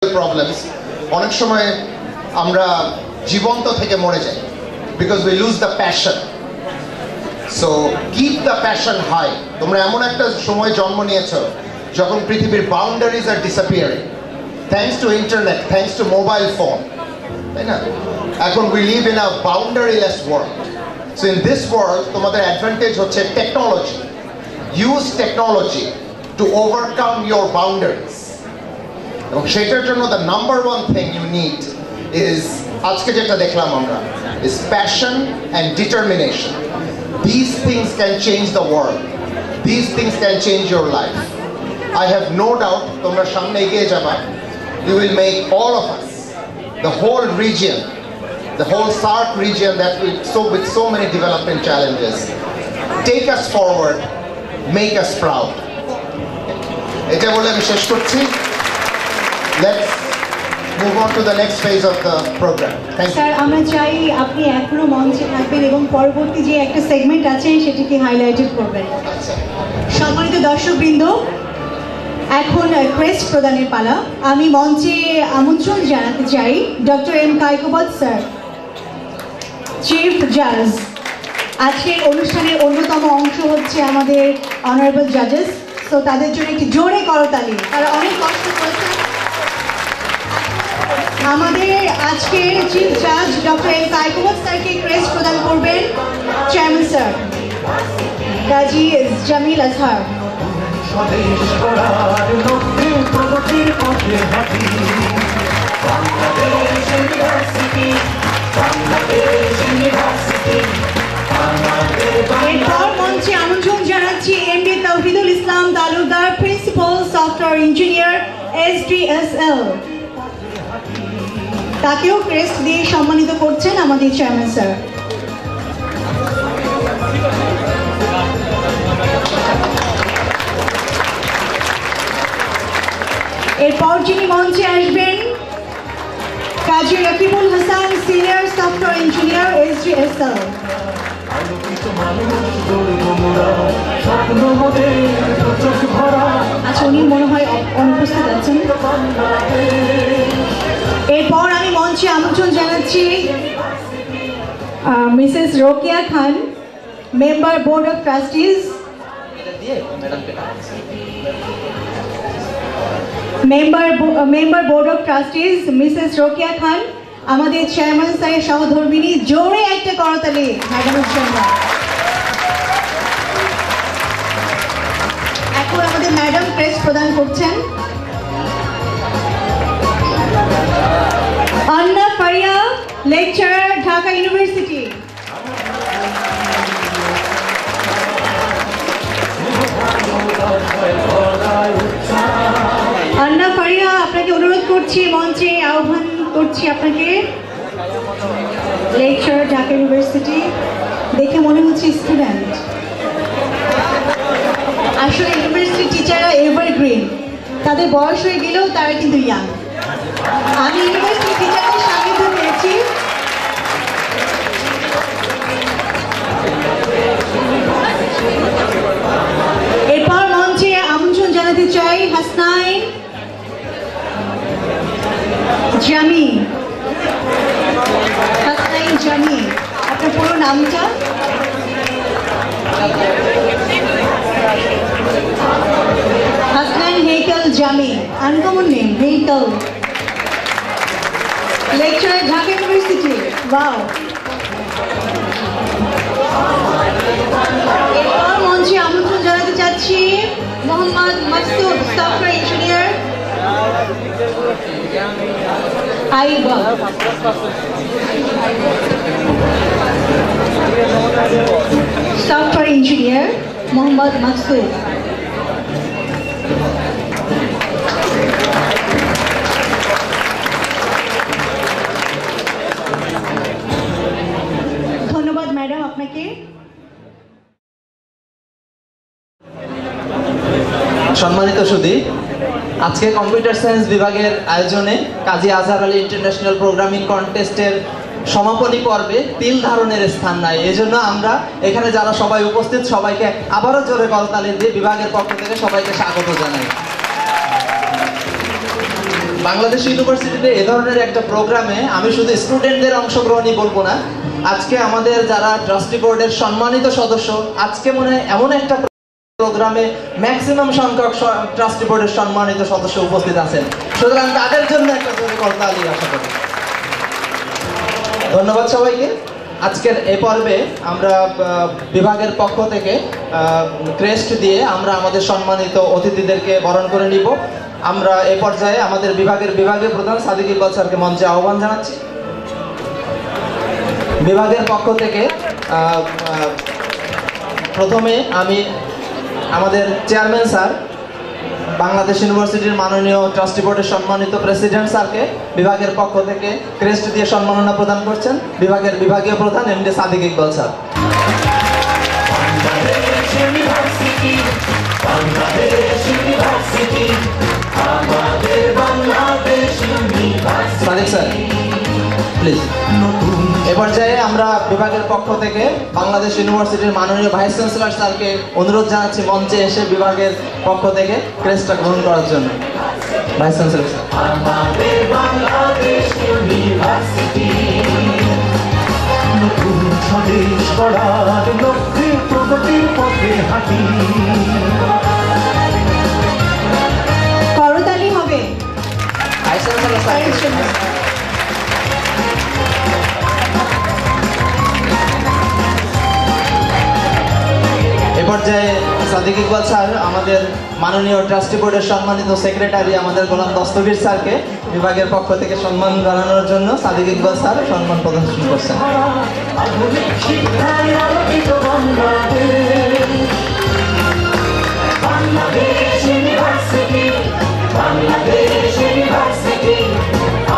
problems অনেক সময় আমরা জীবন্ত থেকে মরে যাই because we lose the passion. So keep the passion high. তোমরা এমন একটা সময় জন্ম নিয়েছো যখন পৃথিবীর boundaries are disappearing thanks to internet, thanks to mobile phone. তাই না? এখন we live in a boundaryless world. So in this world তোমাদের advantage হচ্ছে technology. Use technology to overcome your boundaries. এবং সেটার জন্য the number one thing you need is আজকে যেটা দেখলাম আমরা is passion and determination. These things can change the world. These things can change your life. I have no doubt তোমরা সামনে এগিয়ে যাবা. You will make all of us, the whole region, the whole SAARC region that with so many development challenges, take us forward, make us proud. এটা বলে আমি শেষ করছি. Let's move on to the next phase of the program. Thank you. Sir, আমরা চাই আপনি এখনো মঞ্চে থাকবেন এবং পরবর্তী যে একটা সেগমেন্ট আছে সেটিকে হাইলাইটেড করবেন। সম্মানিত দর্শকবৃন্দ, এখন ক্রেস্ট প্রদানের পালা। আমি মঞ্চে আমন্ত্রণ জানাতে চাই doctor M Kaykobad sir, chief জাজ। আজকের অনুষ্ঠানের অন্যতম অংশ হচ্ছে আমাদের অনারেবল জাজেস, তো তাদের জন্য একটি জোরে করতালি, তারা অনেক কষ্ট করেছেন। আমাদের আজকের চিফ জাজ ডক্টর এম কায়কোবাদ স্যারকে ক্রেস্ট প্রদান করবেন চেয়ারম্যান স্যার কাজী জামিল আজহার। এরপর মঞ্চে আমন্ত্রণ জানাচ্ছি MD Tauhidul Islam Talukdar, principal software engineer SDSL। তাকেও ক্রেস্ট দিয়ে সম্মানিত করছেন আমাদের চেয়ারম্যান স্যার। এরপর যিনি মঞ্চে আসবেন Kazi Rakibul Hasan, senior software engineer SDSL। আচ্ছা, উনি মনে হয় অনুপস্থিত আছেন। এরপর আমি মঞ্চে আমন্ত্রণ জানাচ্ছি Mrs Rokeya Khan, member board of trustees. Member board of trustees Mrs Rokeya Khan, আমাদের চেয়ারম্যান স্যারের সহধর্মিনী। জোরে একটা করতালি ম্যাডামের জন্য। এখন আমাদের ম্যাডাম ক্রেস্ট প্রদান করছেন। আন্না ফারিয়া, লেকচারার, ঢাকা ইউনিভার্সিটি। আন্না ফারিয়া, আপনাকে অনুরোধ করছি, মঞ্চে আহ্বান করছি আপনাকে। Lecturer, Dhaka university. দেখে মনে হচ্ছে স্টুডেন্ট। আসলে ইউনিভার্সিটি টিচাররা এভারগ্রিন, তাদের বয়স হয়ে গেলেও তারা কিন্তু ইয়াং। আমি ইউনিভার্সিটি টিচারদের সান্নিধ্য পেয়েছি। এরপর মঞ্চে আমন্ত্রণ জানাতে চাই হাসনাইন জামি। হাসনাইন জামি, আপনার পুরো নামটা? Hasnain Heikel Jami, uncommon name, Heikel. Lecturer, Dhaka university. Wow. এরপর মঞ্চে আমন্ত্রণ জানাতে চাচ্ছি Mohammad Masud, software engineer, IBA. Software engineer Mohammad Masud. ধন্যবাদ ম্যাডাম আপনাকে। সম্মানিত সুধী, আজকে কম্পিউটার সায়েন্স বিভাগের আয়োজনে কাজী আজহার আলী ইন্টারন্যাশনাল প্রোগ্রামিং কন্টেস্টের সমাপনী পর্বে তিল ধারণের স্থান নাই। এজন্য আমরা এখানে যারা সবাই উপস্থিত সবাইকে আবারও জোরে করতালি দিয়ে বিভাগের পক্ষ থেকে সবাইকে স্বাগত জানাই। বাংলাদেশ ইউনিভার্সিটিতে এ ধরনের একটা প্রোগ্রামে আমি শুধু স্টুডেন্টদের অংশগ্রহণই বলবো না, আজকে আমাদের যারা ট্রাস্টি বোর্ডের সম্মানিত সদস্য, আজকে মনে হয় এমন একটা প্রোগ্রামে ম্যাক্সিমাম সংখ্যক ট্রাস্টি বোর্ডের সম্মানিত সদস্য উপস্থিত আছেন, সুতরাং তাদের জন্য একটা করতালি আশা করি। ধন্যবাদ সবাইকে। আজকের এই পর্বে আমরা বিভাগের পক্ষ থেকে ক্রেস্ট দিয়ে আমরা আমাদের সম্মানিত অতিথিদেরকে বরণ করে নিব। আমরা এই পর্যায়ে আমাদের বিভাগীয় প্রধান সাদিক ইকবাল স্যারকে মঞ্চে আহ্বান জানাচ্ছি। বিভাগের পক্ষ থেকে প্রথমে আমি আমাদের চেয়ারম্যান স্যার, বাংলাদেশ ইউনিভার্সিটির মাননীয় ট্রাস্টি বোর্ডের সম্মানিত প্রেসিডেন্ট স্যারকে বিভাগের পক্ষ থেকে ক্রেস্ট দিয়ে সম্মাননা প্রদান করছেন বিভাগীয় প্রধান MD Sadiq Iqbal sir. Sadiq sir please. এ পর্যায়ে আমরা বিভাগের পক্ষ থেকে বাংলাদেশ ইউনিভার্সিটির মাননীয় ভাইস চ্যান্সেলর স্যারকে অনুরোধ জানাচ্ছি মঞ্চে এসে বিভাগের পক্ষ থেকে ক্রেস্টটা গ্রহণ করার জন্য। Vice chancellor sir. আমাদের বাংলাদেশ ইউনিভার্সিটি নতুন স্বদেশ গড়ার লক্ষ্যে প্রগতির পথে হাঁটি। করতালি হবে। Vice chancellor sir. এ পর্যায়ে সাদিক ইকবাল স্যার আমাদের মাননীয় ট্রাস্টি বোর্ডের সম্মানিত সেক্রেটারি আমাদের গোলাম দস্তগীর স্যারকে বিভাগের পক্ষ থেকে সম্মান জানানোর জন্য সাদিক ইকবাল স্যার সম্মান প্রদর্শন করছেন। আধুনিক শিক্ষায় আলোকিত বাংলাদেশ ইউনিভার্সিটি, বাংলাদেশ ইউনিভার্সিটি,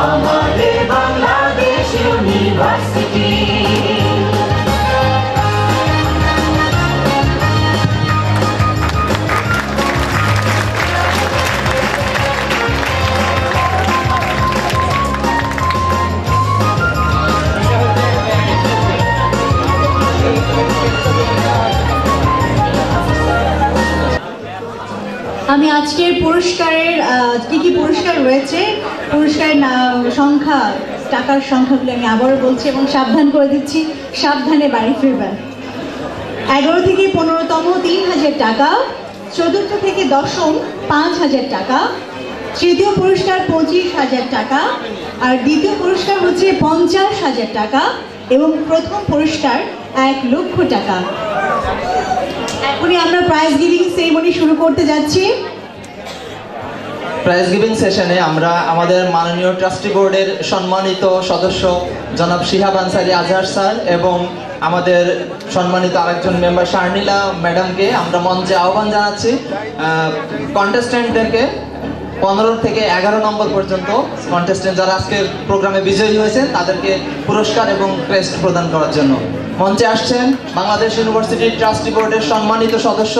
আমাদের বাংলাদেশ ইউনিভার্সিটি। আমি আজকের পুরস্কারের কি পুরস্কার রয়েছে, পুরস্কারের সংখ্যা, টাকার সংখ্যাগুলো আমি আবারও বলছি এবং সাবধান করে দিচ্ছি, সাবধানে বাড়ি ফিরবেন। 11 থেকে 15তম 3000 টাকা, 4র্থ থেকে 10ম 5000 টাকা, তৃতীয় পুরস্কার 25,000 টাকা, আর দ্বিতীয় পুরস্কার হচ্ছে 50,000 টাকা এবং প্রথম পুরস্কার 1 লক্ষ টাকা। এখনই আমরা প্রাইজ গিভিং সেরিমনি শুরু করতে যাচ্ছি। প্রাইজ গিভিং সেশনে আমরা আমাদের মাননীয় ট্রাস্টি বোর্ডের সম্মানিত সদস্য জনাব শিহাব আনসারি আজহার স্যার এবং আমাদের সম্মানিত আরেকজন মেম্বার শারনীলা ম্যাডামকে আমরা মঞ্চে আহ্বান জানাচ্ছি কন্টেস্ট্যান্টদেরকে 15 থেকে 11 নম্বর পর্যন্ত কন্টেস্ট্যান্ট যারা আজকের প্রোগ্রামে বিজয়ী হয়েছেন তাদেরকে পুরস্কার এবং ক্রেস্ট প্রদান করার জন্য মঞ্চে আসছেন বাংলাদেশ ইউনিভার্সিটির ট্রাস্টি বোর্ডের সম্মানিত সদস্য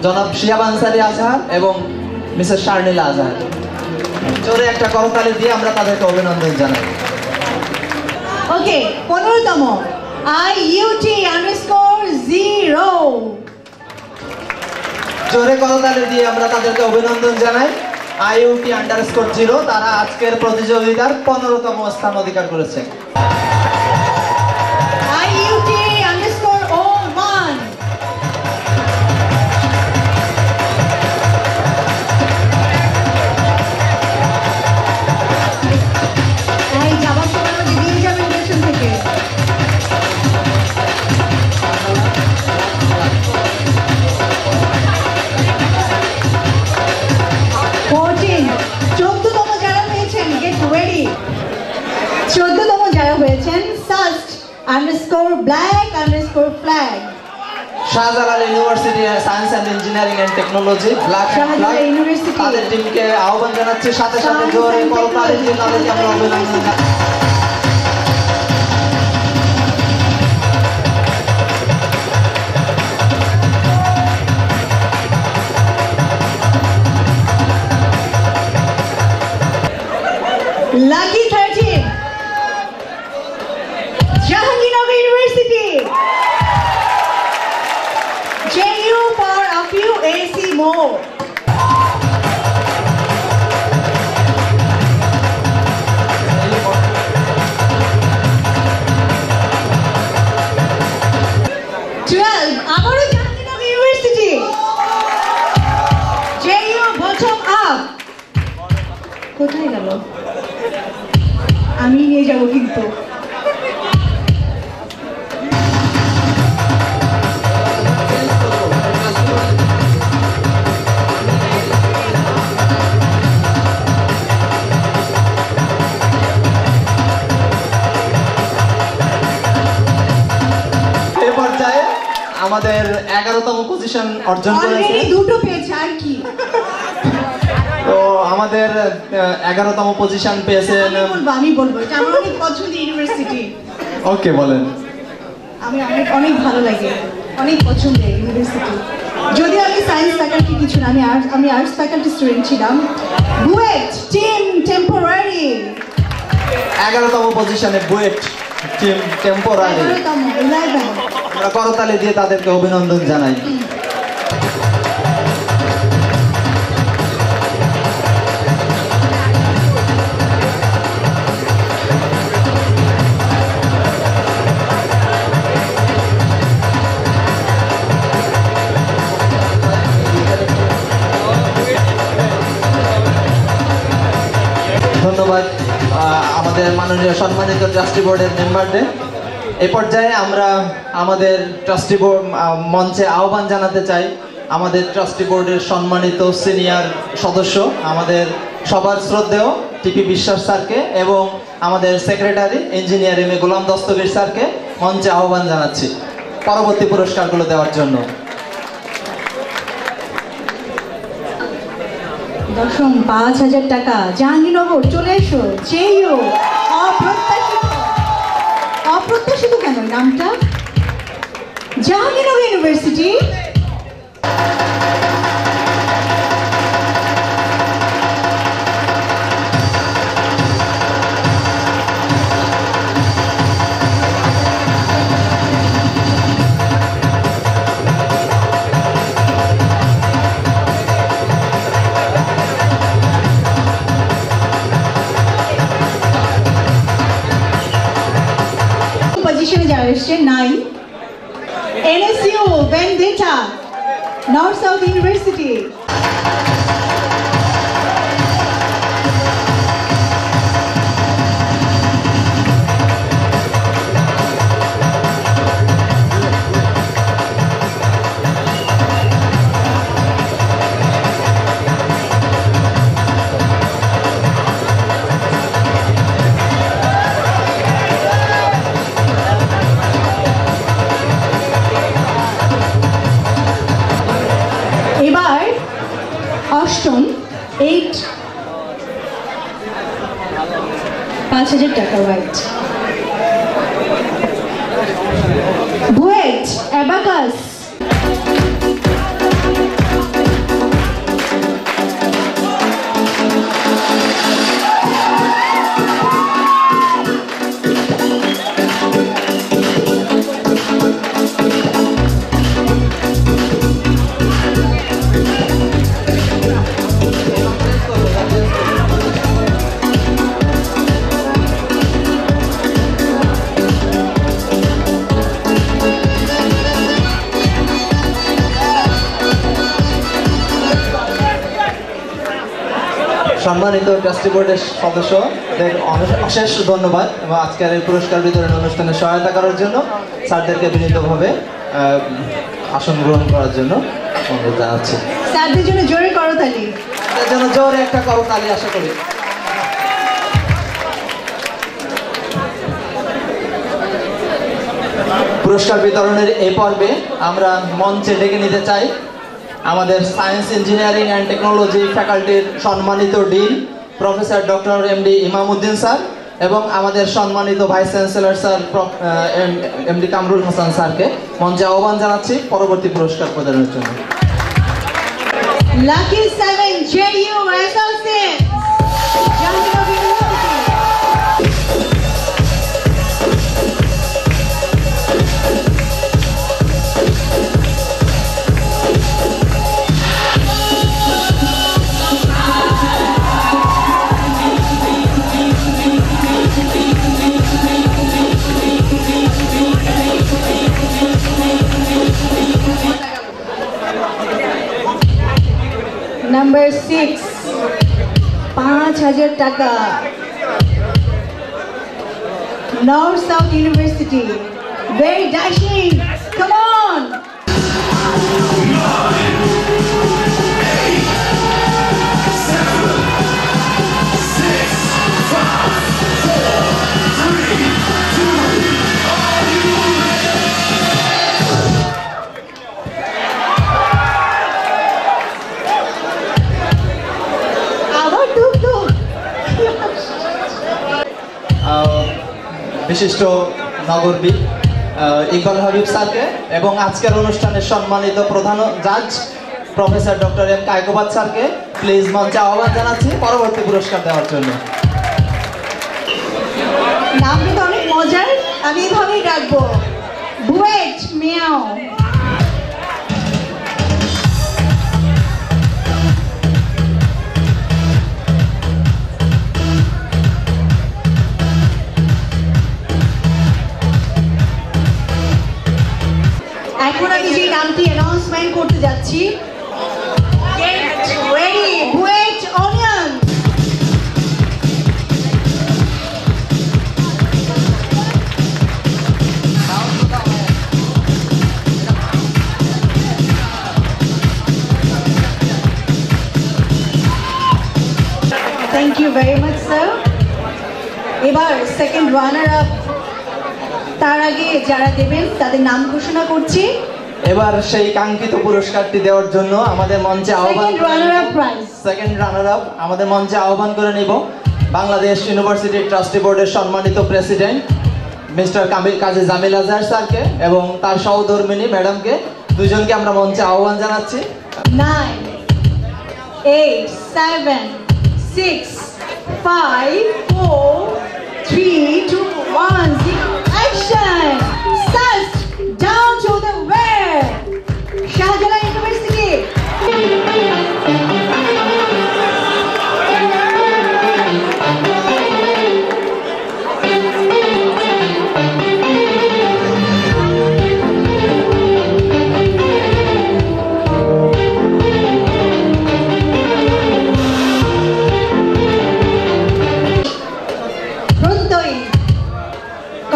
জনাব শিহাব আনসারি আজহার এবং মিসেস শারনীলা আজহার। জোরে একটা করতালি দিয়ে আমরা তাদেরকে অভিনন্দন জানাই। ওকে, 15তম IUT_0। জোরে করতালি দিয়ে আমরা তাদেরকে অভিনন্দন জানাই। IUT_0 তারা আজকের প্রতিযোগিতার 15তম স্থান অধিকার করেছে। IUT_01। এই যাবার সময় আমাকে দিয়ে যাবেন পেছন থেকে। চোদ্দতম যারা হয়েছেন, গেট রেডি। 14তম যারা হয়েছেন SUST_black_flag। Shahjalal university science and engineering and technology black university তাদের টিমকে আহ্বান জানাচ্ছি, সাথে সাথে জোরে করতালি দিয়ে তাদেরকে আমরা অভিনন্দন জানাচ্ছি। Lucky 13, Jahangirnagar University. JU for a few AC more. গেল, আমি নিয়ে যাব কিন্তু। আমাদের 11তম পজিশন অর্জন করেছে, দুটো পেয়েছে আর কি। তো আমাদের 11তম পজিশন পেয়েছেন। আমি বলবো এটা আমার অনেক পছন্দের ইউনিভার্সিটি। ওকে বলেন। আমি অনেক ভালো লাগে, অনেক পছন্দের ইউনিভার্সিটি। যদিও আমি সায়েন্স ফ্যাকাল্টি কিছু না, আমি আর্টস ফ্যাকাল্টি স্টুডেন্ট ছিলাম। বুয়েট টিম টেম্পোরারি 11তম পজিশনে বুয়েট টিম টেম্পোরারি। আমরা করতালি দিয়ে তাদেরকে অভিনন্দন জানাই। ধন্যবাদ আমাদের মাননীয় সম্মানিত ট্রাস্টি বোর্ডের মেম্বারদের। এই পর্যায়ে আমরা আমাদের ট্রাস্টি বোর্ড মঞ্চে আহ্বান জানাতে চাই আমাদের ট্রাস্টি বোর্ডের সম্মানিত সিনিয়র সদস্য, আমাদের সবার শ্রদ্ধেয় টিপি বিশ্বাস স্যারকে এবং আমাদের সেক্রেটারি ইঞ্জিনিয়ার এম এ গোলাম দস্তগীর স্যারকে মঞ্চে আহ্বান জানাচ্ছি পরবর্তী পুরস্কারগুলো দেওয়ার জন্য। দশম 5,000 টাকা জাহাঙ্গীরনগর, চলে এসো। চেয়েও অপ্রত্যাশিত কেন নামটা? জাহাঙ্গীরনগর ইউনিভার্সিটি। পজিশনে যারা এসছে 9 NSU Vendetta North South University। অষ্টম 8 5,000 টাকা রাইট। বুয়েট অ্যাবাকাস সম্মানিত ট্রাস্টি বোর্ডের সদস্যদের অশেষ ধন্যবাদ এবং আজকের এই পুরস্কার বিতরণ অনুষ্ঠানে সহায়তা করার জন্য স্যারদেরকে বিনীতভাবে আসন গ্রহণ করার জন্য অনুরোধ জানাচ্ছি। স্যারদের জন্য জোরে করতালি, তাদের জন্য জোরে একটা করতালি আশা করি। পুরস্কার বিতরণের এই পর্বে আমরা মঞ্চে ডেকে নিতে চাই আমাদের সায়েন্স ইঞ্জিনিয়ারিং অ্যান্ড টেকনোলজি ফ্যাকাল্টির সম্মানিত dean professor doctor MD Imamuddin sir এবং আমাদের সম্মানিত vice chancellor sir MD Kamrul Hasan স্যারকে মঞ্চে আহ্বান জানাচ্ছি পরবর্তী পুরস্কার প্রদানের জন্য। লাকি 7 JU Associates Number 6 5 5,000 টাকা। North South University, very dashing. Come on. 7 বিশিষ্ট নগরবিদ ইকবাল হাবিব স্যারকে এবং আজকের অনুষ্ঠানের সম্মানিত প্রধান জাজ প্রফেসর ডক্টর এম কায়কোবাদ স্যারকে প্লিজ মঞ্চে আহ্বান জানাচ্ছি পরবর্তী পুরস্কার দেওয়ার জন্য। নামটা তো অনেক মজার, আমি এভাবেই ডাকবো, বুয়েট মিয়াও। এখন আমি যে নামটি অ্যানাউন্সমেন্ট করতে যাচ্ছি, get ready, BUET onion. Thank you very much sir. এবার সেকেন্ড রানার আপ, তার আগে যারা দেবেন তাদের নাম ঘোষণা করছি। এবার সেই কাঙ্ক্ষিত পুরস্কারটি দেওয়ার জন্য আমাদের মঞ্চে আহ্বান, সেকেন্ড রানার আপ আমাদের মঞ্চে আহ্বান করে নিব বাংলাদেশ ইউনিভার্সিটি ট্রাস্টি বোর্ডের সম্মানিত প্রেসিডেন্ট মিস্টার কাজী জামিল আজহার স্যারকে এবং তার সহধর্মিনী ম্যাডামকে, দুজনকে আমরা মঞ্চে আহ্বান জানাচ্ছি। 9, 8, 7, 6, 5, 4, 3, 2, 1, 0, action! Sust down to the where? Shahjalan University.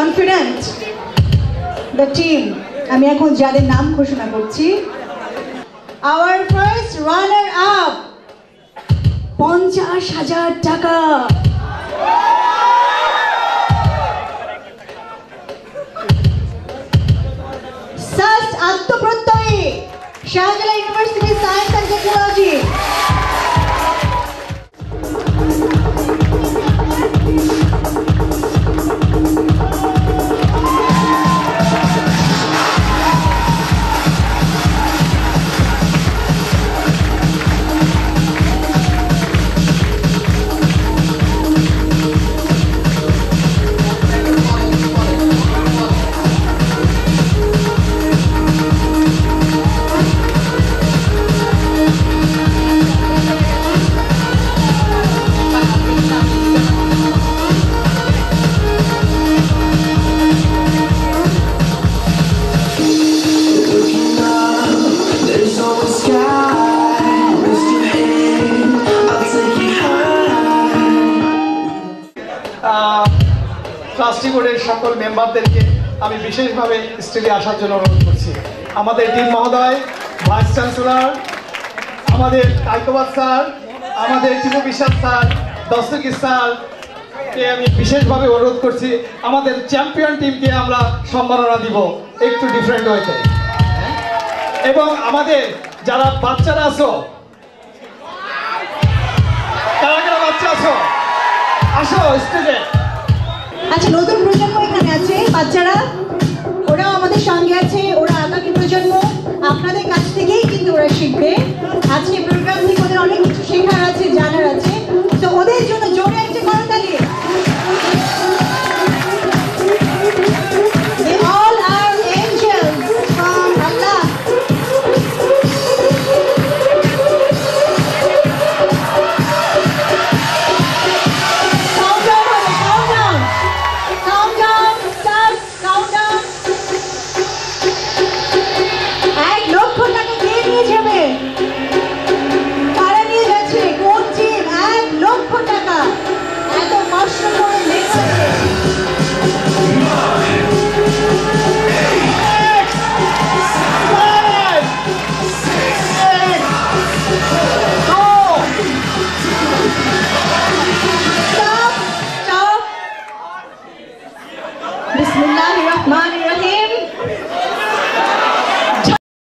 Confident the team. আমি এখন যাদের নাম ঘোষণা করছি, our first runner up 50,000 টাকা। সাস্ট আত্মপ্রত্যয়ী, Shahjalal university science and technology. Trustee বোর্ডের সকল মেম্বারদেরকে আমি বিশেষভাবে স্টেজে আসার জন্য অনুরোধ করছি। আমাদের ডিন মহোদয়, ভাইস চ্যান্সেলর, আমাদের কায়কোবাদ স্যার, আমাদের টিপু বিশ্বাস স্যার, দস্তগীর স্যারকে আমি বিশেষভাবে অনুরোধ করছি আমাদের চ্যাম্পিয়ন টিমকে আমরা সম্মাননা দিব একটু ডিফারেন্ট ওয়েতে। এবং আমাদের যারা বাচ্চারা আছো, কারা কারা বাচ্চা আছো, আসো স্টেজে। আচ্ছা, নতুন প্রজন্ম এখানে আছে, বাচ্চারা ওরাও আমাদের সঙ্গে আছে, ওরা আগামী প্রজন্ম, আপনাদের কাছ থেকেই কিন্তু ওরা শিখবে। আজকে প্রোগ্রাম থেকে ওদের অনেক কিছু শেখার আছে, জানার আছে, তো ওদের জন্য জোরে একটা করতালি।